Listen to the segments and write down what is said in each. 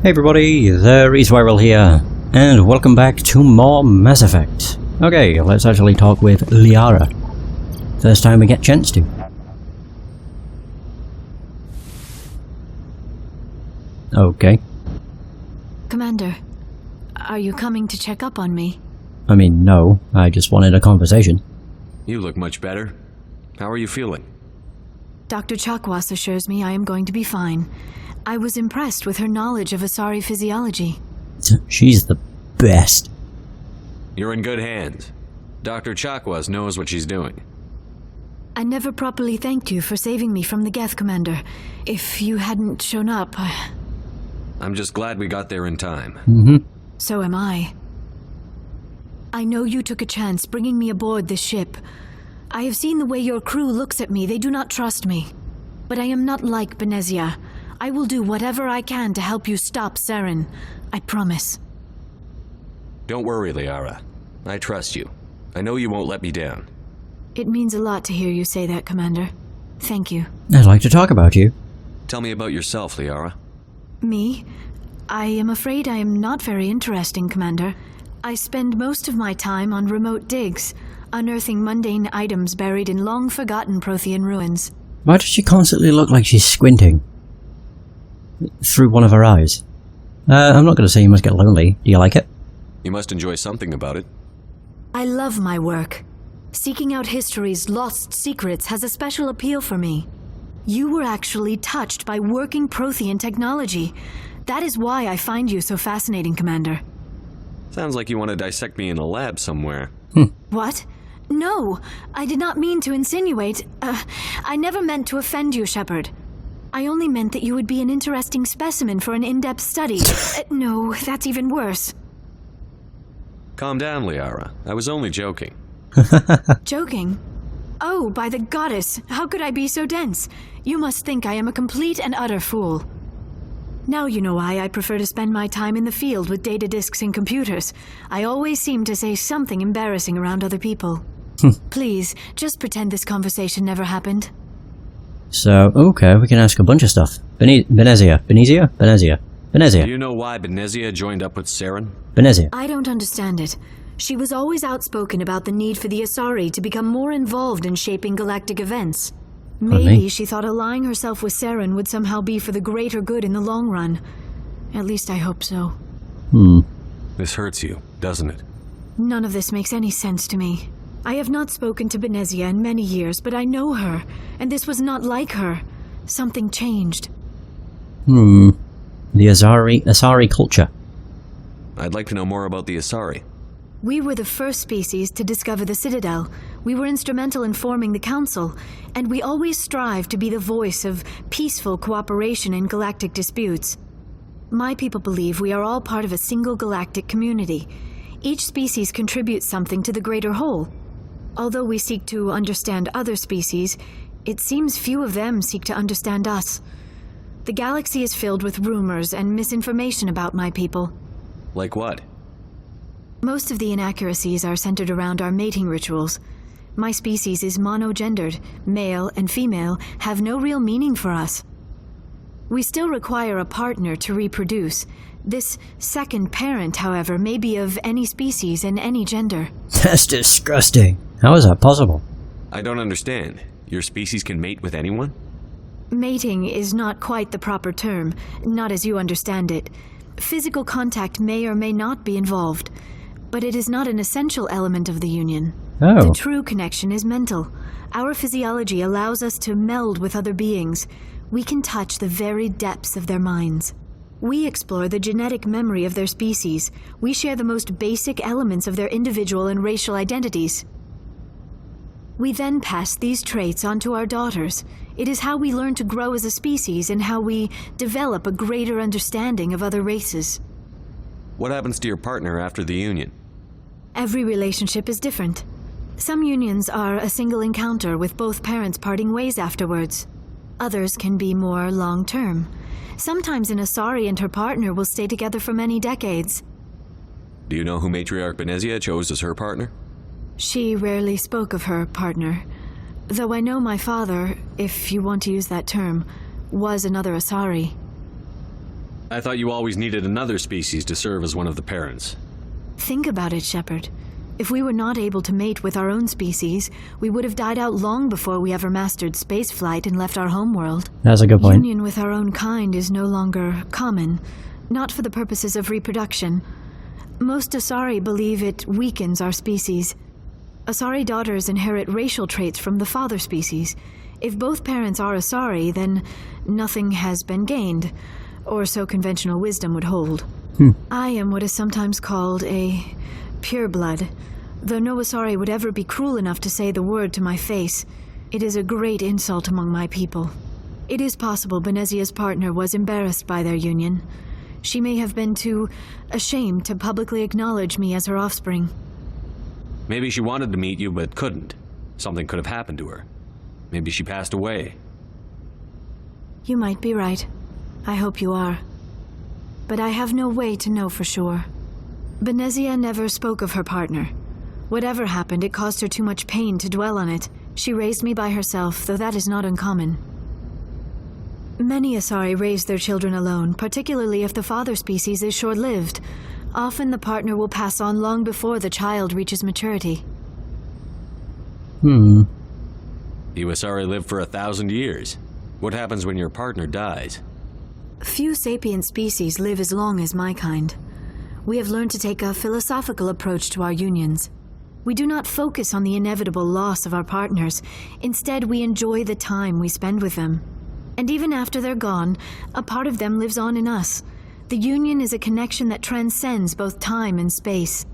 Hey everybody, the Reeswirl here, and welcome back to more Mass Effect. Okay, let's actually talk with Liara. First time we get a chance to. Okay. Commander, are you coming to check up on me? I mean, no, I just wanted a conversation. You look much better. How are you feeling? Dr. Chakwas assures me I am going to be fine. I was impressed with her knowledge of Asari physiology. She's the best. You're in good hands. Dr. Chakwas knows what she's doing. I never properly thanked you for saving me from the Geth, Commander. If you hadn't shown up, I'm just glad we got there in time. So am I. I know you took a chance bringing me aboard this ship. I have seen the way your crew looks at me. They do not trust me. But I am not like Benezia. I will do whatever I can to help you stop Saren. I promise. Don't worry, Liara. I trust you. I know you won't let me down. It means a lot to hear you say that, Commander. Thank you. I'd like to talk about you. Tell me about yourself, Liara. Me? I am afraid I am not very interesting, Commander. I spend most of my time on remote digs, unearthing mundane items buried in long-forgotten Prothean ruins. Why does she constantly look like she's squinting? Through one of her eyes. I'm not going to say you must get lonely. Do you like it? You must enjoy something about it. I love my work. Seeking out history's lost secrets has a special appeal for me. You were actually touched by working Prothean technology. That is why I find you so fascinating, Commander. Sounds like you want to dissect me in a lab somewhere. What? No, I did not mean to insinuate. I never meant to offend you, Shepard. I only meant that you would be an interesting specimen for an in-depth study. No, that's even worse. Calm down, Liara. I was only joking. Joking? Oh, by the goddess, how could I be so dense? You must think I am a complete and utter fool. Now you know why I prefer to spend my time in the field with data disks and computers. I always seem to say something embarrassing around other people. Please, just pretend this conversation never happened. So, okay, we can ask a bunch of stuff. Benezia. Do you know why Benezia joined up with Saren? Benezia. I don't understand it. She was always outspoken about the need for the Asari to become more involved in shaping galactic events. Maybe she thought allying herself with Saren would somehow be for the greater good in the long run. At least I hope so. This hurts you, doesn't it? None of this makes any sense to me. I have not spoken to Benezia in many years, but I know her, and this was not like her. Something changed. The Asari culture. I'd like to know more about the Asari. We were the first species to discover the Citadel. We were instrumental in forming the Council, and we always strive to be the voice of peaceful cooperation in galactic disputes. My people believe we are all part of a single galactic community. Each species contributes something to the greater whole. Although we seek to understand other species, it seems few of them seek to understand us. The galaxy is filled with rumors and misinformation about my people. Like what? Most of the inaccuracies are centered around our mating rituals. My species is monogendered. Male and female have no real meaning for us. We still require a partner to reproduce. This second parent, however, may be of any species and any gender. That's disgusting. How is that possible? I don't understand. Your species can mate with anyone? Mating is not quite the proper term, not as you understand it. Physical contact may or may not be involved, but it is not an essential element of the union. Oh. The true connection is mental. Our physiology allows us to meld with other beings. We can touch the very depths of their minds. We explore the genetic memory of their species. We share the most basic elements of their individual and racial identities. We then pass these traits on to our daughters. It is how we learn to grow as a species and how we develop a greater understanding of other races. What happens to your partner after the union? Every relationship is different. Some unions are a single encounter with both parents parting ways afterwards. Others can be more long-term. Sometimes an Asari and her partner will stay together for many decades. Do you know who Matriarch Benezia chose as her partner? She rarely spoke of her partner, though I know my father, if you want to use that term, was another Asari. I thought you always needed another species to serve as one of the parents. Think about it, Shepard. If we were not able to mate with our own species, we would have died out long before we ever mastered spaceflight and left our homeworld. That's a good point. Union with our own kind is no longer common, not for the purposes of reproduction. Most Asari believe it weakens our species. Asari daughters inherit racial traits from the father species. If both parents are Asari, then nothing has been gained, or so conventional wisdom would hold. I am what is sometimes called a pureblood, though no Asari would ever be cruel enough to say the word to my face. It is a great insult among my people. It is possible Benezia's partner was embarrassed by their union. She may have been too ashamed to publicly acknowledge me as her offspring. Maybe she wanted to meet you but couldn't. Something could have happened to her. Maybe she passed away. You might be right. I hope you are. But I have no way to know for sure. Benezia never spoke of her partner. Whatever happened, it caused her too much pain to dwell on it. She raised me by herself, though that is not uncommon. Many Asari raise their children alone, particularly if the father species is short-lived. Often the partner will pass on long before the child reaches maturity. You Asari live for 1,000 years. What happens when your partner dies? Few sapient species live as long as my kind. We have learned to take a philosophical approach to our unions. We do not focus on the inevitable loss of our partners. Instead, we enjoy the time we spend with them. And even after they're gone, a part of them lives on in us. The union is a connection that transcends both time and space.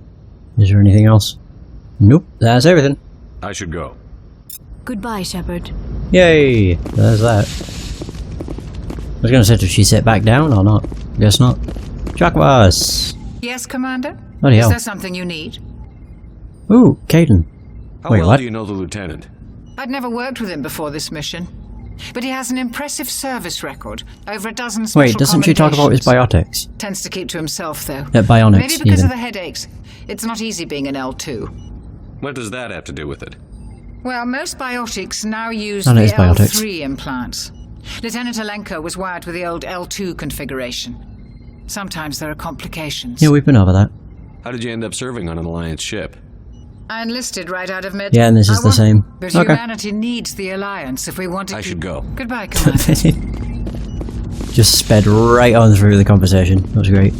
Is there anything else? Nope, that's everything. I should go. Goodbye, Shepard. Yay! There's that. I was gonna say, did she sit back down or not? Guess not. Chakwas! Yes, Commander? Bloody hell. Is there something you need? Ooh, Caden. How Wait, well what? do you know the lieutenant? I'd never worked with him before this mission. But he has an impressive service record. Over a dozen special Wait, doesn't she talk about his biotics? Tends to keep to himself, though. Bionics, Maybe because even. of the headaches. It's not easy being an L2. What does that have to do with it? Well, most biotics now use Oh, the it is biotics. L3 implants. Lieutenant Alenko was wired with the old L2 configuration. Sometimes there are complications. Yeah, we've been over that. How did you end up serving on an Alliance ship? I enlisted right out of med. Yeah, and this is the same. But Okay. humanity needs the Alliance if we want to I should go. Goodbye, Commander. Just sped right on through the conversation. That was great.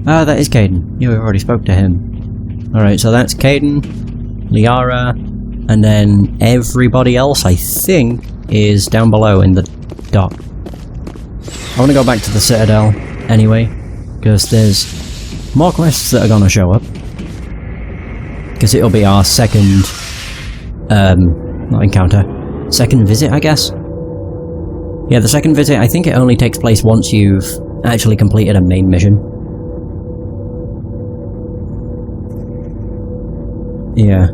Ah, that is Caden. Yeah, we've already spoke to him. Alright, so that's Caden, Liara, and then everybody else, I think, is down below in the dock. I want to go back to the Citadel anyway, because there's more quests that are going to show up. Because it'll be our second, not encounter, second visit, I guess? Yeah, the second visit, I think it only takes place once you've actually completed a main mission. Yeah.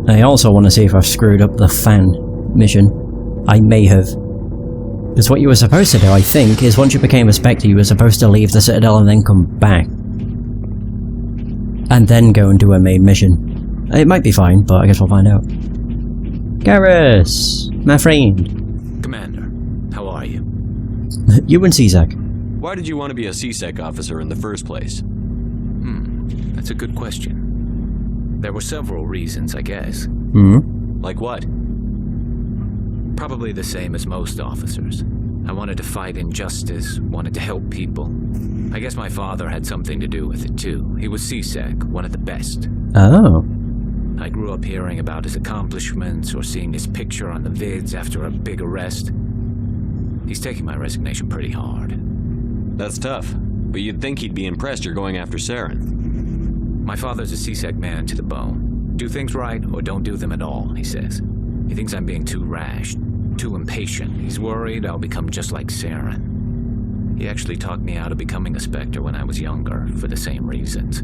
I also want to see if I've screwed up the fan mission. I may have. Because what you were supposed to do, I think, is once you became a Spectre, you were supposed to leave the Citadel and then come back. And then go and do a main mission. It might be fine, but I guess we'll find out. Garrus! My friend! Commander, how are you? You and CSEC. Why did you want to be a CSEC officer in the first place? That's a good question. There were several reasons, I guess. Like what? Probably the same as most officers. I wanted to fight injustice, wanted to help people. I guess my father had something to do with it too. He was CSEC, one of the best. Oh. I grew up hearing about his accomplishments or seeing his picture on the vids after a big arrest. He's taking my resignation pretty hard. That's tough, but you'd think he'd be impressed you're going after Saren. My father's a CSEC man to the bone. Do things right or don't do them at all, he says. He thinks I'm being too rash, too impatient. He's worried I'll become just like Saren. He actually talked me out of becoming a Spectre when I was younger, for the same reasons.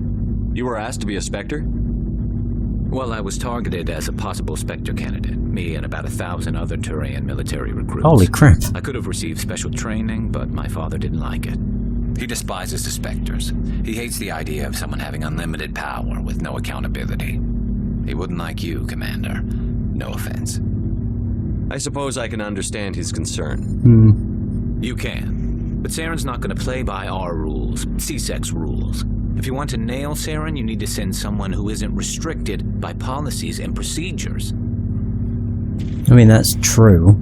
You were asked to be a Spectre? Well, I was targeted as a possible Spectre candidate, me and about 1,000 other Turian military recruits. Holy crap. I could have received special training, but my father didn't like it. He despises the Spectres. He hates the idea of someone having unlimited power with no accountability. He wouldn't like you, Commander. No offense. I suppose I can understand his concern. You can. But Saren's not going to play by our rules, C-Sex rules. If you want to nail Saren, you need to send someone who isn't restricted by policies and procedures. I mean, that's true.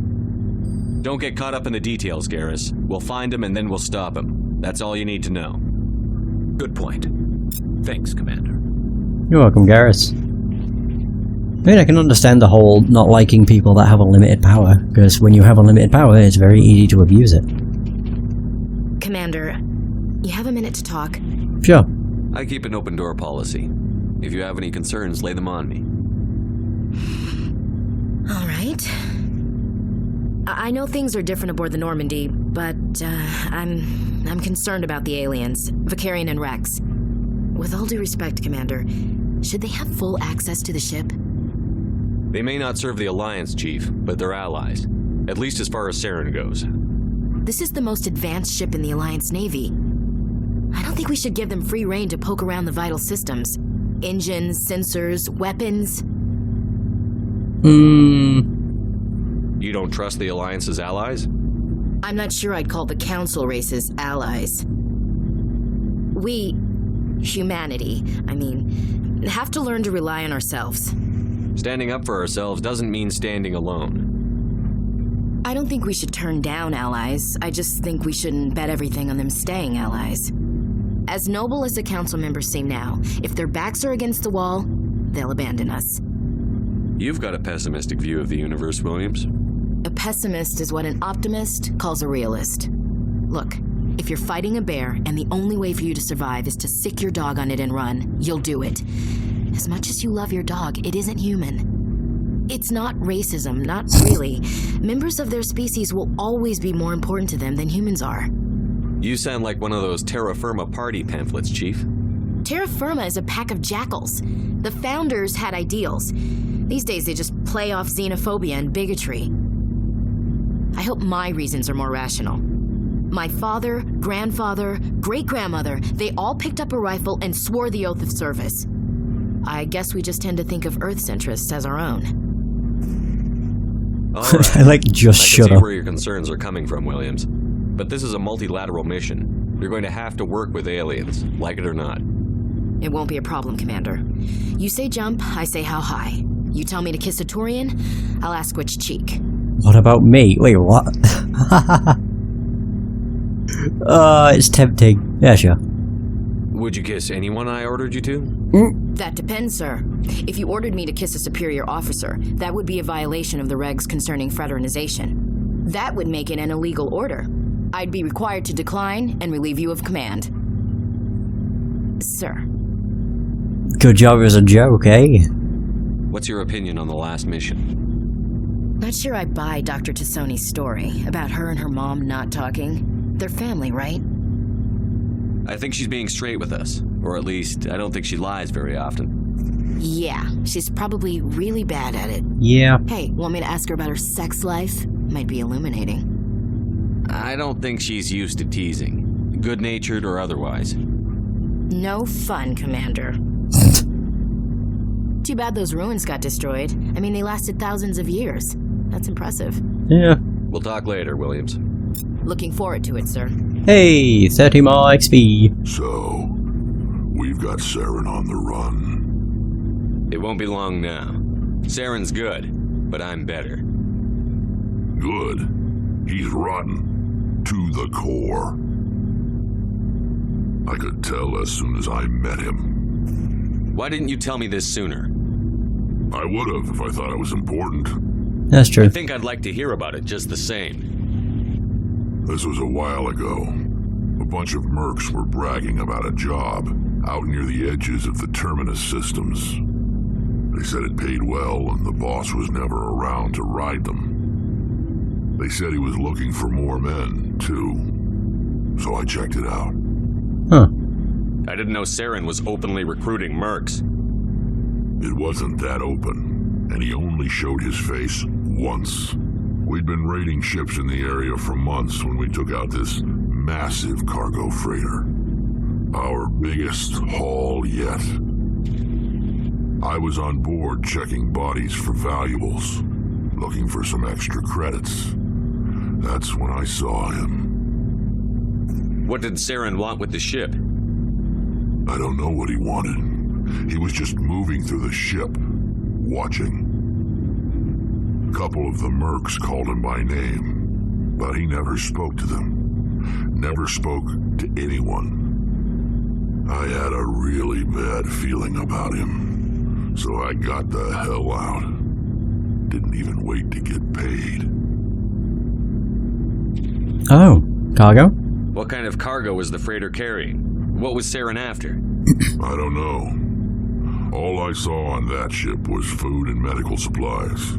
Don't get caught up in the details, Garrus. We'll find him and then we'll stop him. That's all you need to know. Good point. Thanks, Commander. You're welcome, Garrus. I mean, I can understand the whole not liking people that have unlimited power, because when you have unlimited power, it's very easy to abuse it. Commander, you have a minute to talk? Sure. I keep an open door policy. If you have any concerns, lay them on me. All right. I know things are different aboard the Normandy, but I'm concerned about the aliens, Vicarian and Rex. With all due respect, Commander, should they have full access to the ship? They may not serve the Alliance, Chief, but they're allies. At least as far as Saren goes. This is the most advanced ship in the Alliance Navy. I don't think we should give them free rein to poke around the vital systems. Engines, sensors, weapons. You don't trust the Alliance's allies? I'm not sure I'd call the Council races allies. We, humanity, have to learn to rely on ourselves. Standing up for ourselves doesn't mean standing alone. I don't think we should turn down allies. I just think we shouldn't bet everything on them staying allies. As noble as the Council members seem now, if their backs are against the wall, they'll abandon us. You've got a pessimistic view of the universe, Williams. A pessimist is what an optimist calls a realist. Look, if you're fighting a bear and the only way for you to survive is to sick your dog on it and run, you'll do it. As much as you love your dog, it isn't human. It's not racism, not really. Members of their species will always be more important to them than humans are. You sound like one of those Terra Firma party pamphlets, Chief. Terra Firma is a pack of jackals. The founders had ideals. These days they just play off xenophobia and bigotry. I hope my reasons are more rational. My father, grandfather, great-grandmother, they all picked up a rifle and swore the oath of service. I guess we just tend to think of Earth's interests as our own. All right. I like just I shut can see up. where your concerns are coming from, Williams. But this is a multilateral mission. You're going to have to work with aliens, like it or not. It won't be a problem, Commander. You say jump, I say how high. You tell me to kiss a Turian, I'll ask which cheek. What about me? Wait, what? It's tempting. Yeah, sure. Would you kiss anyone I ordered you to? That depends, sir. If you ordered me to kiss a superior officer, that would be a violation of the regs concerning fraternization. That would make it an illegal order. I'd be required to decline and relieve you of command. Sir. Good job as a joke, eh? What's your opinion on the last mission? Not sure I buy Dr. Tassoni's story about her and her mom not talking. They're family, right? I think she's being straight with us. Or at least, I don't think she lies very often. Yeah, she's probably really bad at it. Yeah. Hey, want me to ask her about her sex life? Might be illuminating. I don't think she's used to teasing. Good-natured or otherwise. No fun, Commander. Too bad those ruins got destroyed. I mean, they lasted thousands of years. That's impressive. Yeah. We'll talk later, Williams. Looking forward to it, sir. Hey, 30 more XP. So, we've got Saren on the run. It won't be long now. Saren's good, but I'm better. Good. He's rotten. To the core. I could tell as soon as I met him. Why didn't you tell me this sooner? I would have if I thought it was important. That's true. I think I'd like to hear about it just the same. This was a while ago. A bunch of mercs were bragging about a job out near the edges of the Terminus systems. They said it paid well and the boss was never around to ride them. They said he was looking for more men, too. So I checked it out. Huh. I didn't know Saren was openly recruiting mercs. It wasn't that open, and he only showed his face once. We'd been raiding ships in the area for months when we took out this massive cargo freighter. Our biggest haul yet. I was on board checking bodies for valuables, looking for some extra credits. That's when I saw him. What did Saren want with the ship? I don't know what he wanted. He was just moving through the ship, watching. A couple of the mercs called him by name, but he never spoke to them. Never spoke to anyone. I had a really bad feeling about him, so I got the hell out. Didn't even wait to get paid. Oh, cargo? What kind of cargo was the freighter carrying? What was Saren after? I don't know. All I saw on that ship was food and medical supplies.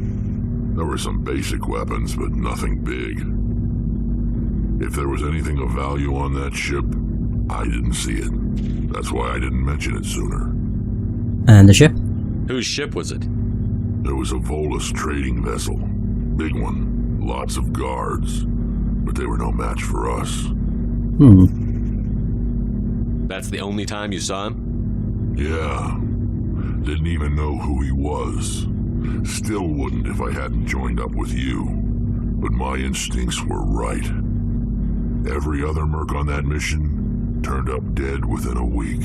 There were some basic weapons, but nothing big. If there was anything of value on that ship, I didn't see it. That's why I didn't mention it sooner. And the ship? Whose ship was it? There was a Volus trading vessel. Big one. Lots of guards. But they were no match for us. That's the only time you saw him? Yeah. Didn't even know who he was. Still wouldn't if I hadn't joined up with you. But my instincts were right. Every other merc on that mission turned up dead within a week.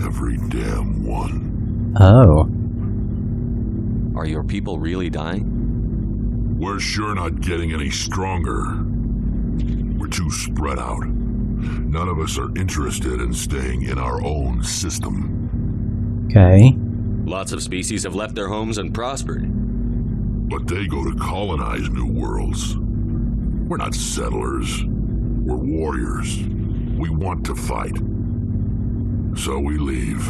Every damn one. Oh. Are your people really dying? We're sure not getting any stronger. We're too spread out. None of us are interested in staying in our own system. Okay. Lots of species have left their homes and prospered. But they go to colonize new worlds. We're not settlers. We're warriors. We want to fight. So we leave.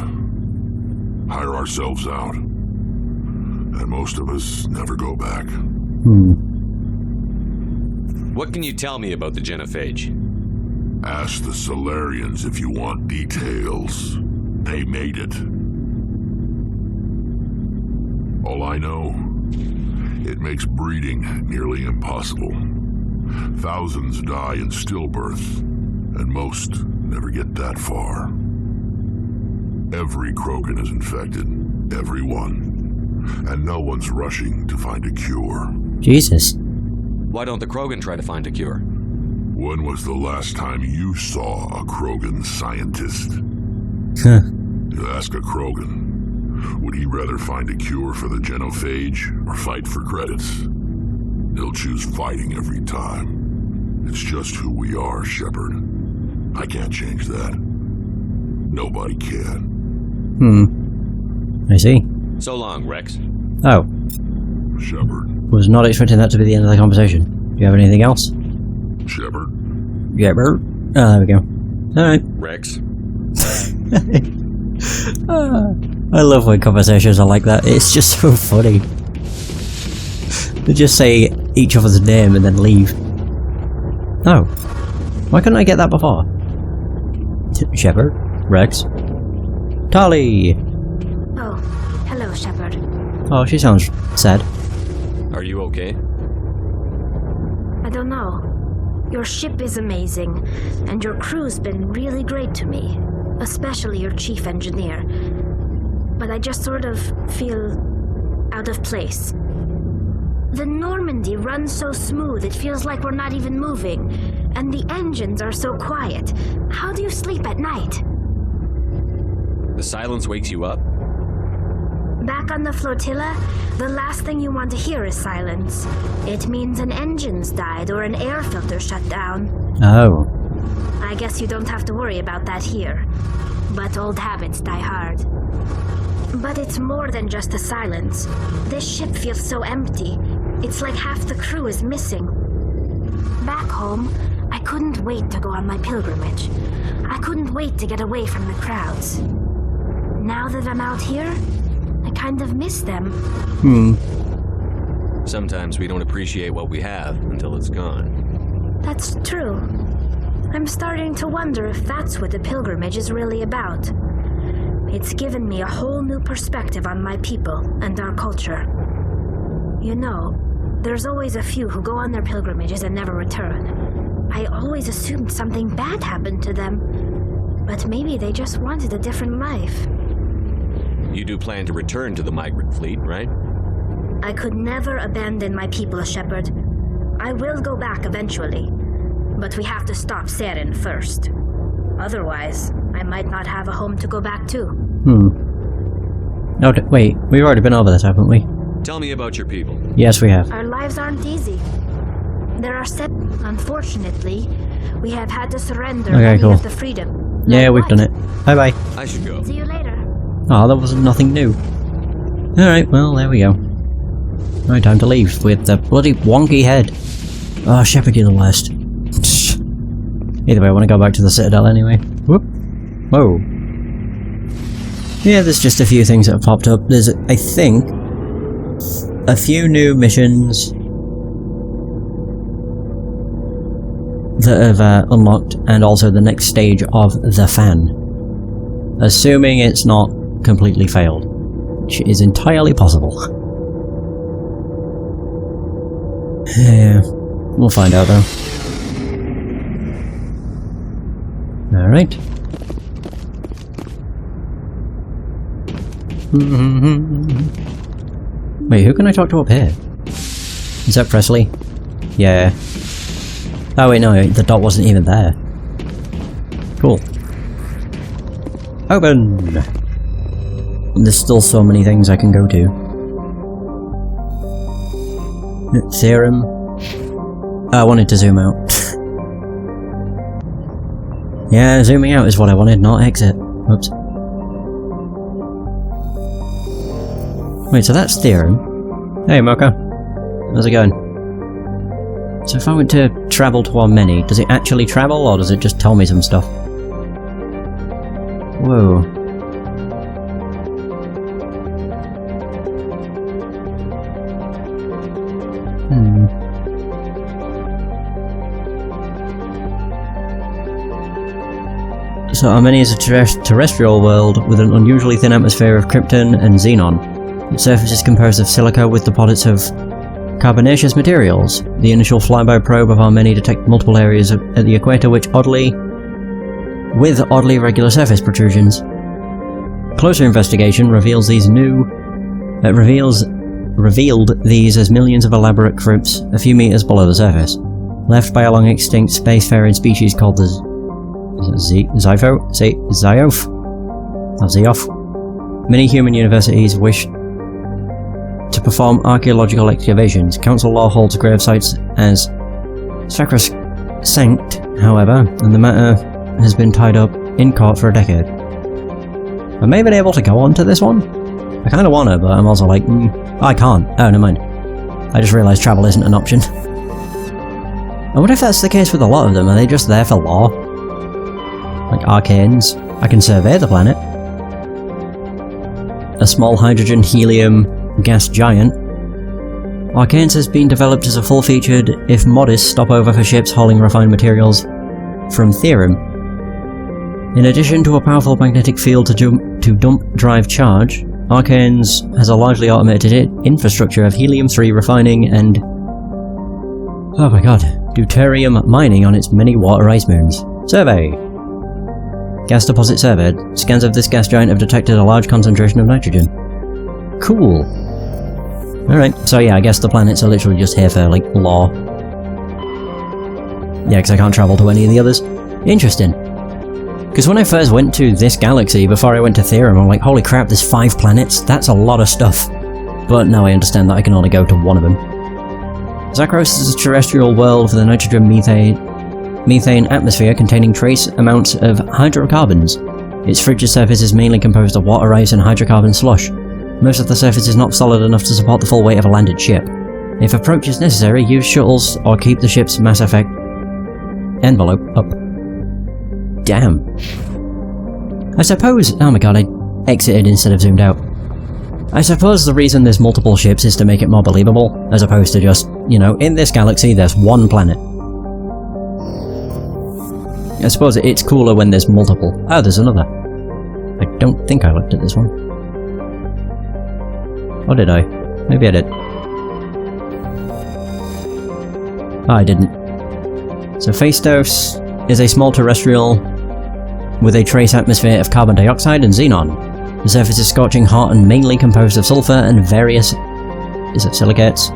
Hire ourselves out. And most of us never go back. What can you tell me about the genophage? Ask the Solarians if you want details. They made it. All I know, it makes breeding nearly impossible. Thousands die in stillbirth, and most never get that far. Every Krogan is infected. Every one. And no one's rushing to find a cure. Jesus. Why don't the Krogan try to find a cure? When was the last time you saw a Krogan scientist? You ask a Krogan, would he rather find a cure for the genophage or fight for credits? He'll choose fighting every time. It's just who we are, Shepard. I can't change that. Nobody can. I see. So long, Rex. Oh. Shepard. Was not expecting that to be the end of the conversation. Do you have anything else? Shepard. Yeah, bro. Oh, there we go. Alright. Rex. I love when conversations are like that. It's just so funny. They just say each other's name and then leave. Oh. Why couldn't I get that before? Shepard. Rex. Tali! Oh, hello, Shepard. Oh, she sounds sad. Are you okay? I don't know. Your ship is amazing, and your crew's been really great to me, especially your chief engineer. But I just sort of feel out of place. The Normandy runs so smooth it feels like we're not even moving, and the engines are so quiet. How do you sleep at night? The silence wakes you up? Back on the flotilla, the last thing you want to hear is silence. It means an engine's died or an air filter shut down. Oh. I guess you don't have to worry about that here. But old habits die hard. But it's more than just the silence. This ship feels so empty. It's like half the crew is missing. Back home, I couldn't wait to go on my pilgrimage. I couldn't wait to get away from the crowds. Now that I'm out here, I kind of miss them. Sometimes we don't appreciate what we have until it's gone. That's true. I'm starting to wonder if that's what the pilgrimage is really about. It's given me a whole new perspective on my people and our culture. You know, there's always a few who go on their pilgrimages and never return. I always assumed something bad happened to them, but maybe they just wanted a different life. You do plan to return to the migrant fleet, right? I could never abandon my people, Shepard. I will go back eventually. But we have to stop Saren first. Otherwise, I might not have a home to go back to. Oh, wait, we've already been over this, haven't we? Tell me about your people. Yes, we have. Our lives aren't easy. There are set. Unfortunately, we have had to surrender Okay, many cool. of the freedom. Yeah, Like we've what? done it. Bye-bye. I should go. See you later. Oh, that was nothing new. Alright, well, there we go. Right, time to leave with the bloody wonky head. Oh, Shepard, you're the worst. Either way, I want to go back to the Citadel anyway. Whoop. Whoa. Yeah, there's just a few things that have popped up. There's, I think, a few new missions that have unlocked, and also the next stage of the fan. Assuming it's not completely failed, which is entirely possible. Yeah, we'll find out though. Alright. Wait, who can I talk to up here? Is that Presley? Yeah. Oh wait, no, the dot wasn't even there. Cool. Open! There's still so many things I can go to. Theorem. I wanted to zoom out. Yeah, zooming out is what I wanted, not exit. Oops. Wait, so that's theorem. Hey, Mocha. How's it going? So if I went to travel to Armeni, does it actually travel, or does it just tell me some stuff? Whoa. So Armeni is a terrestrial world with an unusually thin atmosphere of krypton and xenon. Its surface is composed of silica with deposits of carbonaceous materials. The initial flyby probe of Armeni detected multiple areas at the equator with oddly regular surface protrusions. Closer investigation revealed these as millions of elaborate crypts a few meters below the surface, left by a long extinct spacefaring species called the Ziof. Many human universities wish to perform archaeological excavations. Council law holds grave sites as sacrosanct, however, and the matter has been tied up in court for a decade. I may have been able to go on to this one. I kind of want to, but I'm also like, I can't. Oh, never mind. I just realised travel isn't an option. I wonder if that's the case with a lot of them. Are they just there for lore? Like arcanes. I can survey the planet. A small hydrogen helium gas giant. Arcanes has been developed as a full-featured, if modest, stopover for ships hauling refined materials from Theorem. In addition to a powerful magnetic field to dump drive charge, Arcanes has a largely automated infrastructure of helium-3 refining and, oh my god, deuterium mining on its many water ice moons. Survey! Gas deposit surveyed. Scans of this gas giant have detected a large concentration of nitrogen. Cool. Alright, so yeah, I guess the planets are literally just here for, like, lore. Yeah, because I can't travel to any of the others. Interesting. Because when I first went to this galaxy, before I went to Theorem, I'm like, holy crap, there's 5 planets? That's a lot of stuff. But now I understand that I can only go to one of them. Zakros is a terrestrial world with a nitrogen methane atmosphere containing trace amounts of hydrocarbons. Its frigid surface is mainly composed of water ice and hydrocarbon slush. Most of the surface is not solid enough to support the full weight of a landed ship. If approach is necessary, use shuttles or keep the ship's mass effect envelope up. Damn. I suppose... oh my god, I exited instead of zoomed out. I suppose the reason there's multiple ships is to make it more believable, as opposed to just, you know, in this galaxy there's one planet. I suppose it's cooler when there's multiple. Oh, there's another. I don't think I looked at this one. Or did I? Maybe I did. Oh, I didn't. So Phaistos is a small terrestrial with a trace atmosphere of carbon dioxide and xenon. The surface is scorching hot and mainly composed of sulfur and various... is it silicates?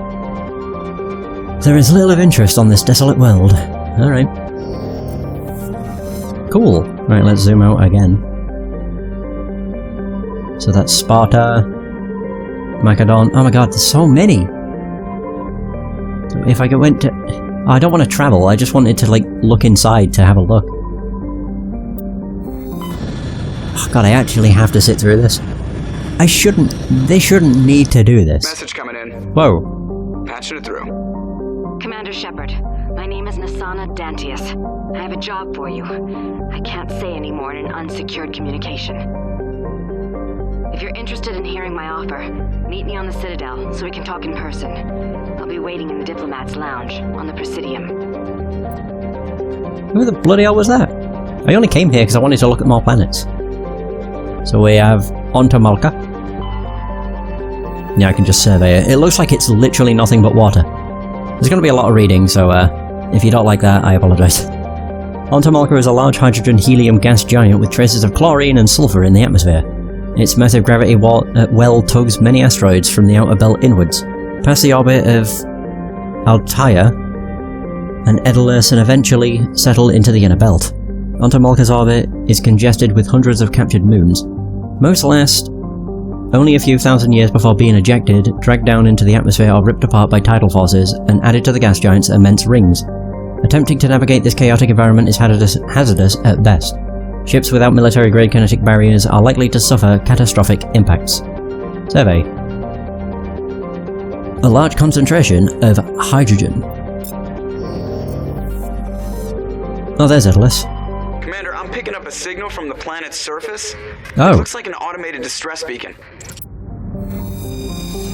There is little of interest on this desolate world. Alright. Cool. Right, let's zoom out again. So that's Sparta, Macedon. Oh my god, there's so many! So if I went to... Oh, I don't want to travel, I just wanted to, like, look inside to have a look. Oh god, I actually have to sit through this. I shouldn't... They shouldn't need to do this. Message coming in. Whoa. Patching it through. Commander Shepard, my name is Nasana Dantius. I have a job for you. I can't say any more in an unsecured communication. If you're interested in hearing my offer, meet me on the Citadel so we can talk in person. I'll be waiting in the Diplomat's Lounge on the Presidium. Who the bloody hell was that? I only came here because I wanted to look at more planets. So we have Malka. Yeah, I can just survey it. It looks like it's literally nothing but water. There's going to be a lot of reading, so if you don't like that, I apologise. Malka is a large hydrogen-helium gas giant with traces of chlorine and sulfur in the atmosphere. Its massive gravity well tugs many asteroids from the outer belt inwards, past the orbit of Altair and Daedalus, and eventually settle into the inner belt. Malka's orbit is congested with hundreds of captured moons. Most last only a few thousand years before being ejected, dragged down into the atmosphere or ripped apart by tidal forces, and added to the gas giant's immense rings. Attempting to navigate this chaotic environment is hazardous at best. Ships without military-grade kinetic barriers are likely to suffer catastrophic impacts. Survey. A large concentration of hydrogen. Oh, there's Daedalus. Commander, I'm picking up a signal from the planet's surface. Oh. It looks like an automated distress beacon.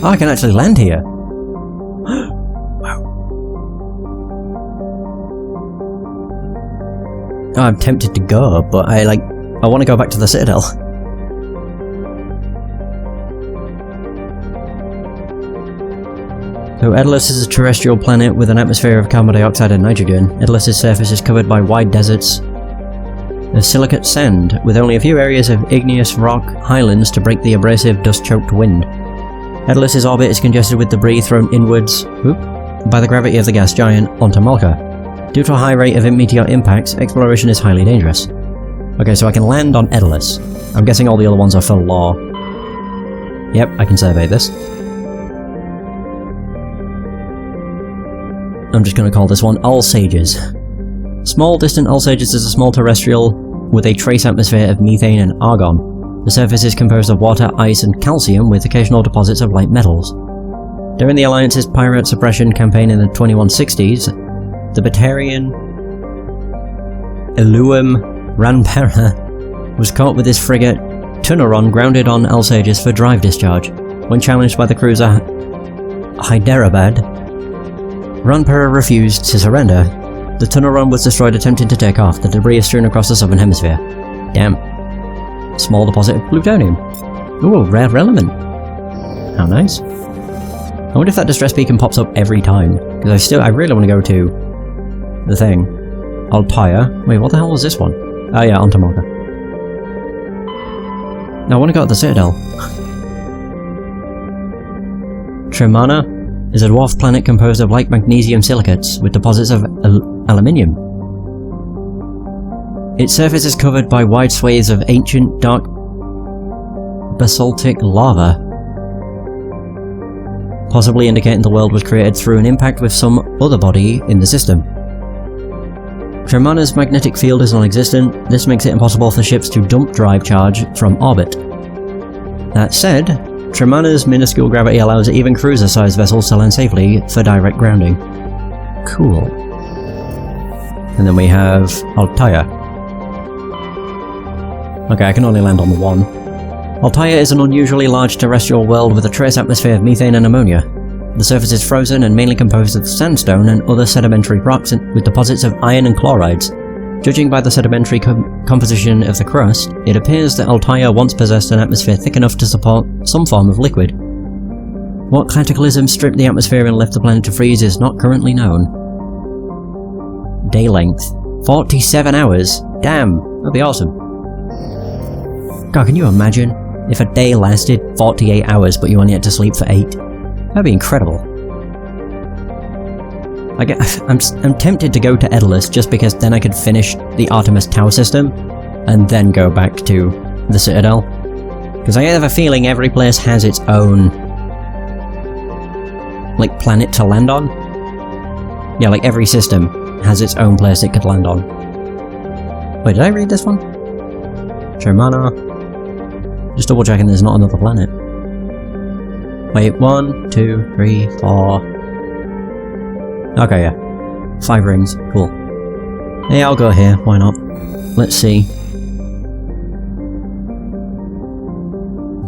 Oh, I can actually land here. Wow. Oh, I'm tempted to go, but I want to go back to the Citadel. So Daedalus is a terrestrial planet with an atmosphere of carbon dioxide and nitrogen. Daedalus's surface is covered by wide deserts of silicate sand, with only a few areas of igneous rock highlands to break the abrasive, dust-choked wind. Daedalus's orbit is congested with debris thrown inwards by the gravity of the gas giant Malka. Due to a high rate of meteor impacts, exploration is highly dangerous. Okay, so I can land on Daedalus. I'm guessing all the other ones are for lore. Yep, I can survey this. I'm just going to call this one Alsages. Small distant Alsages is a small terrestrial with a trace atmosphere of methane and argon. The surface is composed of water, ice, and calcium with occasional deposits of light metals. During the Alliance's pirate suppression campaign in the 2160s, the Batarian Eluum Ranpera was caught with his frigate Tunaron grounded on Alsages for drive discharge. When challenged by the cruiser Hyderabad, Ranpera refused to surrender. The Tunaron was destroyed attempting to take off. The debris is strewn across the southern hemisphere. Damn. Small deposit of plutonium. Ooh, rare element. How nice. I wonder if that distress beacon pops up every time, because I really want to go to the thing. Altair. Wait, what the hell was this one? Oh yeah, Malka. Now I want to go to the Citadel. Tremana is a dwarf planet composed of light magnesium silicates with deposits of aluminium. Its surface is covered by wide swathes of ancient, dark basaltic lava, possibly indicating the world was created through an impact with some other body in the system. Tremana's magnetic field is non-existent. This makes it impossible for ships to dump drive charge from orbit. That said, Tremana's minuscule gravity allows even cruiser-sized vessels to land safely for direct grounding. Cool. And then we have Altair. Okay, I can only land on the one. Altair is an unusually large terrestrial world with a trace atmosphere of methane and ammonia. The surface is frozen and mainly composed of sandstone and other sedimentary rocks with deposits of iron and chlorides. Judging by the sedimentary composition of the crust, it appears that Altair once possessed an atmosphere thick enough to support some form of liquid. What cataclysm stripped the atmosphere and left the planet to freeze is not currently known. Day length. 47 hours. Damn, that'd be awesome. God, can you imagine if a day lasted 48 hours but you only had to sleep for 8? That'd be incredible. I'm tempted to go to Edelus just because then I could finish the Artemis Tower system and then go back to the Citadel. Because I have a feeling every place has its own, like, planet to land on. Yeah, like every system has its own place it could land on. Wait, did I read this one? Shermana. Just double checking there's not another planet. Wait, 1, 2, 3, 4. Okay, yeah. 5 rings. Cool. Yeah, I'll go here. Why not? Let's see.